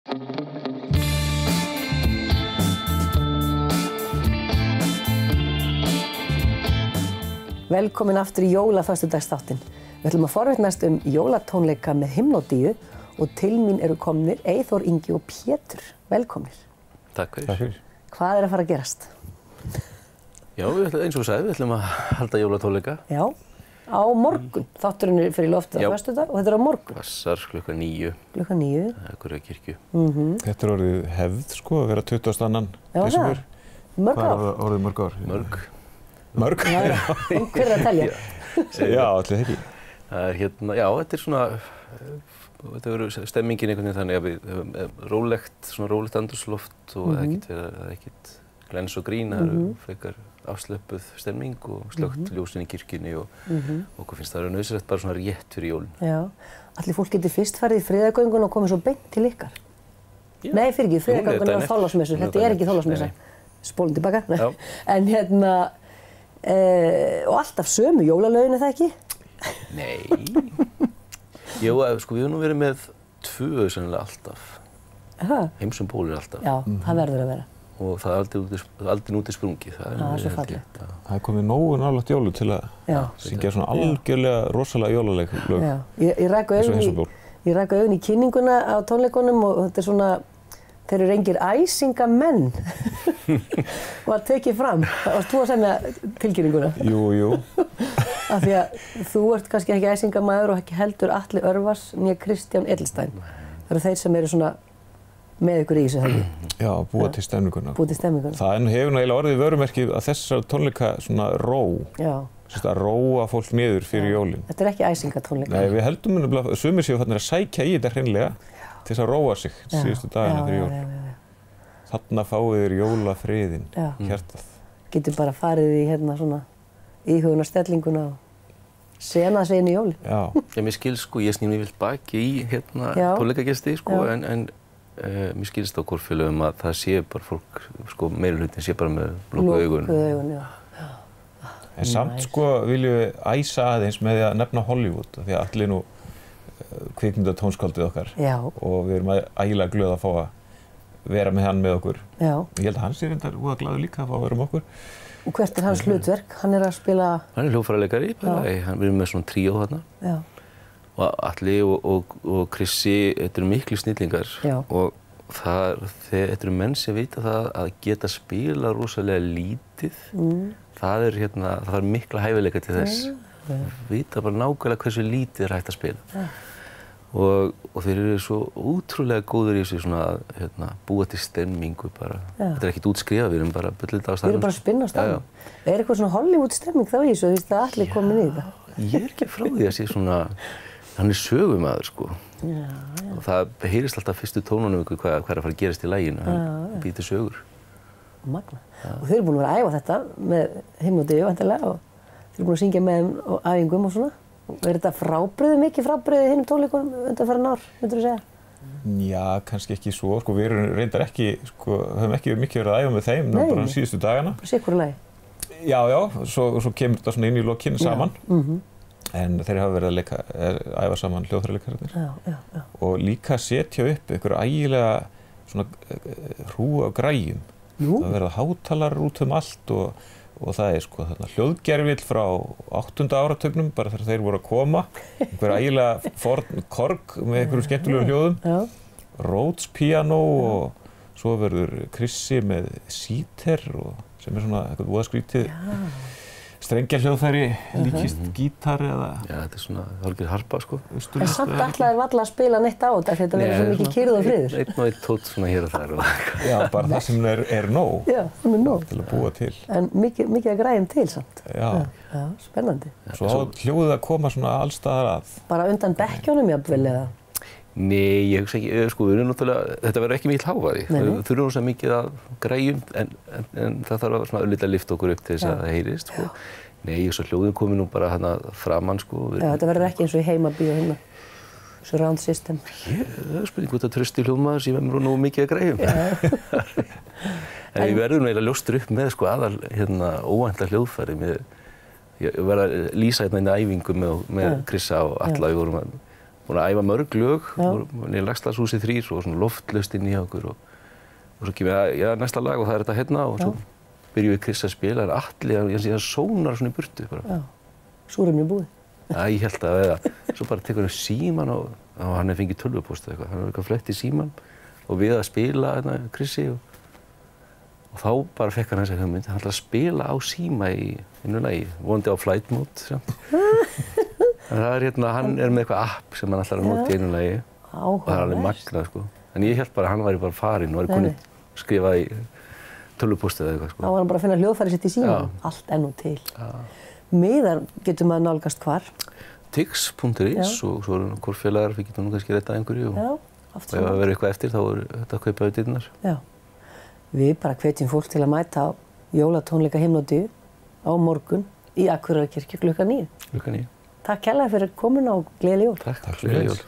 Velkomin aftur í jólaföstudagsþáttinn. Við ætlum að forvitnast jólatónleika með Himnódíu og til mín eru komnir Eyþór Ingi og Pétur. Velkomnir. Takk fyrir. Hvað að fara að gerast? Já, eins og sagði, við ætlum að halda jólatónleika. Já, á morgun. Þátturinn er fyrir loftið á föstudag og þetta er á morgun. Passar klukkan 9. Klukkan 9. Akkur að kirkju. Þetta er orðið hefð, sko, að vera 22. desember. Mörg ár. Hvað er orðið mörg ár? Mörg. Já, hver er að telja? Já, allir ekki. Það er hérna, já, þetta er svona, þetta verður stemmingin einhvern veginn þannig að við höfum rólegt andrúmsloft og ekkert glens og grín, það eru frekar afslöppuð stemming og slökkt ljósin í kirkjunni og okkur finnst það nauðsynlegt bara svona rétt fyrir jólin. Já, allir fólk getur fyrst farið í friðargöngun og komið svo beint til ykkar. Já. Nei, fyrir ekki, friðargöngun er á Þorláksmessu, þetta er ekki Þorláksmessa. Spólum tilbaka. En hérna, og alltaf sömu jólalögin, er það ekki? Nei. Jú, sko, við höfum nú verið með 2 sennilega alltaf. Heimsum bólir alltaf. Já, það verður að vera. Og það er aldrei nútið sprungið. Það er svo fallegt. Það er komið nógu nálægt jólu til að syngja svona algjörlega rosalega jólaleg lög. Já, ég ræk augun í kynninguna á tónleikunum og þetta er svona, þeir eru engir æsingamenn var tekið fram. Það varst þú að semja tilkynninguna? Jú. Af því að þú ert kannski ekki æsingamaður og ekki heldur Atli Örvars né Kristján Edelstein. Það eru þeir sem eru svona með ykkur í þessu höfðu. Já, búa til stemninguna. Búa til stemninguna. Það hefur náttúrulega orðið vörumerkið að þessar tónleika svona ró. Já. Að róa fólk niður fyrir jólin. Þetta er ekki æsingatónleika. Nei, við heldum nefnilega, sumir séu þarna að sækja í þetta hreinlega til þess að róa sig síðustu dagina fyrir jól. Þarna fáið þér jólafriðinn, hjartað. Getur bara farið í hérna svona íhugunarstellinguna og sena sig inn í jólin. Já, mér skilst sko, ég sný mig vilt baki í hérna tónleikagesti sko, en mér skilst á kórfélögum að það sé bara fólk, sko, meirihlutin sé bara með lokuð augun. Lokuð augun, já. En samt sko viljum við æsa aðeins með því að nefna Hollywood, því að allir nú kvikmyndatónskáldið okkar. Já. Og við erum ægilega glöð að fá að vera með hann með okkur. Já. Ég held að hann sé reyndar úða glaður líka að fá að vera með okkur. Og hvert er hans hlutverk? Hann er að spila... Hann er hljóðfæraleikari, hann er með svona tríó þarna. Já. Og Atli og Krissi, þetta eru miklu snillingar. Já. Og þetta eru menn sem vita það að geta spila rosalega lítið. Það er mikla hæfileika til þess. Vita bara nákvæmlega hversu lítið er hægt að spila. Og þeir eru svo útrúlega góðir í þessu svona búa til stemmingu bara. Þetta er ekkert útskrifað, við erum bara bullið á staðnum. Við erum bara að spinna á staðnum. Er eitthvað svona Hollywood stemming þá í þessu, þú veist að allir komin í þetta? Ég er ekki frá því að sé svona, hann er sögumaður sko. Já. Og það heyrist alltaf fyrstu tónunum ykkur hvað er að fara að gerast í laginu, hann býr til sögur. Magna. Og þeir eru búin að vera að æfa þetta með Himnódíu væntanlega og þeir eru búin að syngja með þeim á æfingum og svona. Er þetta frábrigði, mikið frábrigði hinum tónleikunum undanfarin ár, myndirðu segja? Já, kannski ekki svo, sko, við erum reyndar ekki, sko, höfum ekki mikið verið að æfa með þeim nú bara síðustu dagana. Bara sitt hvoru lagi? Já, svo kemur þetta svona inn í lokin saman. En þeir hafa verið að æfa saman hljóðfæraleikarinnir. Já. Og líka setja upp einhverja ægilega svona hrúgu af græjum. Það verða hátalarar út allt og það er sko hljóðgervill frá 8. áratugnum, bara þegar þeir voru að koma. Einhver ægilega forn korg með einhverjum skemmtilegum hljóðum. Rhodes píanó og svo verður Krissi með síter sem er svona eitthvað voða skrítið. Strengjahljóðfæri, líkist gítar eða... Já, þetta er svona hálfgerð harpa, sko. En samt ætlaðir varla að spila neitt á þetta, þetta verður svo mikið kyrrð og friður. Einn og einn tótt svona hér og þar. Já, bara það sem er nóg. Já, sem er nóg. Til að búa til. En mikið að græjum til samt. Já. Já, spennandi. Svo hljóðið að koma svona allstaðar að. Bara undan bekkjónum jafnvel eða? Nei, ég hugsa ekki, sko, við erum náttúrulega, þetta verður ekki mikill hávaði. Við þurfum svo mikið að græjum, en það þarf að svona auðvitað lyfta okkur upp til þess að það heyrist, sko. Nei, svo hljóðin komi nú bara hérna framann, sko. Já, þetta verður ekki eins og í heimabíu hérna, surround system. Það er spurning hvort að trösti hljóðmaður sem er nú mikið að græjum. En við verðum eiginlega ljóstur upp með, sko, aðal, hérna, óvænta hljóðfæri. Ég var að lýsa hérna inn í æfingu með Krissa og Atla, við vorum að búin að æfa mörg lög, niður Laxdalshúsið 3 og svona loftlaust inn í okkur og svo kemur ég næsta lag og það þetta hérna og svo byrjum við Chris að spila, það Atli, ég sónar svona í burtu bara. Súrefni búið. Ég held að svo bara tekur hann síman og hann fengið tölvupóst eða eitthvað, hann eitthvað flett í síman og við að spila Chrisi og þá bara fekk hann þessa hugmynd, hann ætlar að spila á síma í einu lagi, vonandi á flight mode. Þannig að hann með eitthvað app sem hann ætlar að nota í einu lagi og það alveg magnað sko. En ég held bara að hann væri bara farinn og væri konið skrifað í tölvupóstið eða eitthvað sko. Þá var hann bara að finna hljóðfæri sitt í símanum, allt enn og til. Miðar getur maður nálgast hvar? Tix.is og svo eru hvort félagar, við getum nú kannski rettað einhverju og ef það verður eitthvað eftir þá er þetta að kaupa auðvitaðnar. Já, við bara hvetjum fólk til að mæta á jólatónleika Himnodíu á morgun í Akureyrarkirkju klukkan 9. Klukkan 9. Takk kærlega fyrir komuna og gleðileg jól. Takk, gleðileg jól.